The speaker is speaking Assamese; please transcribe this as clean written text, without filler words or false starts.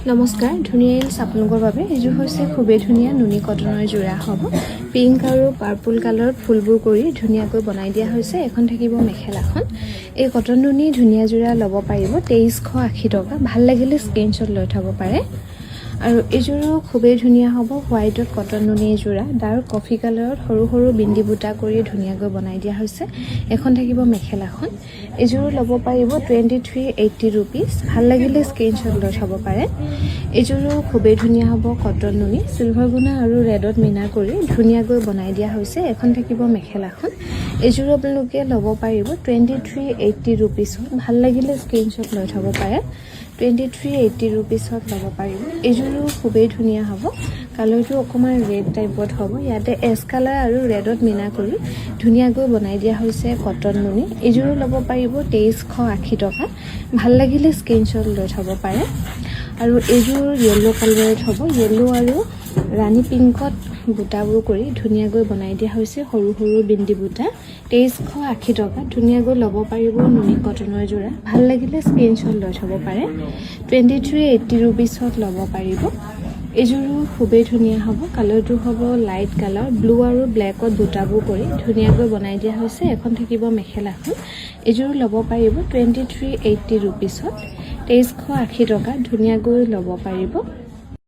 নমস্কাৰ ধুনীয়া ইলছ আপোনালোকৰ বাবে এযোৰ হৈছে খুবেই ধুনীয়া নুনি কটনৰ যোৰা হ'ব পিংক আৰু পাৰ্পল কালাৰত ফুলবোৰ কৰি ধুনীয়াকৈ বনাই দিয়া হৈছে এখন থাকিব মেখেলাখন এই কটন নুনি ধুনীয়া যোৰা ল'ব পাৰিব 2380 টকা ভাল লাগিলে স্ক্ৰিনশ্বট লৈ থব পাৰে আৰু এযোৰো খুবেই ধুনীয়া হ'ব হোৱাইটত কটন নুনি যোৰা ডাৰ্ক কফি কালাৰত সৰু সৰু বিন্দি বুটা কৰি ধুনীয়াকৈ বনাই দিয়া হৈছে এখন থাকিব মেখেলাখন এযোৰো ল'ব পাৰিব 2380 रुपीस ভাল লাগিলে স্ক্ৰিনশ্বট লৈ থব পাৰে এযোৰো খুবেই ধুনীয়া হ'ব কটন নুনি সিলভাৰ গুণা আৰু ৰেডত মিনা কৰি ধুনীয়াকৈ বনাই দিয়া হৈছে এখন থাকিব মেখেলাখন এযোৰো আপোনালোকে ল'ব পাৰিব 2380 रुपीस ভাল লাগিলে স্ক্ৰিনশ্বট লৈ থব পাৰে 2380 रुपीस ল'ব পাৰিব এযোৰো খুবেই ধুনীয়া হ'ব কালাৰটো অকমান ৰেড টাইপত হ'ব ইয়াতে এছ কালাৰ আৰু ৰেডত মিনা কৰি ধুনীয়াকৈ বনাই দিয়া হৈছে কটন নুনি এযোৰো ল'ব পাৰিব 2380 টকা ভাল লাগিলে স্ক্ৰিনশ্বট লৈ থব পাৰে আৰু এযোৰ ইয়েলো কালাৰত হ'ব ইয়েলো আৰু ৰাণী পিংকত বুটাবোৰ কৰি ধুনীয়াকৈ বনাই দিয়া হৈছে সৰু সৰু বিন্দি বুটা 2380 টকা ধুনীয়াকৈ ল'ব পাৰিব নুনি কটনৰ যোৰা ভাল লাগিলে স্ক্ৰিনশ্বট লৈ থব পাৰে 2380 रुपीस ল'ব পাৰিব এযোৰো খুবেই ধুনীয়া হ'ব কালাৰটো হ'ব লাইট কালাৰ ব্লু আৰু ব্লেকত বুটাবোৰ কৰি ধুনীয়াকৈ বনাই দিয়া হৈছে এখন থাকিব মেখেলাখন এযোৰো ল'ব পাৰিব 2380 रुपीस 2380 টকা ধুনীয়াকৈ ল'ব পাৰিব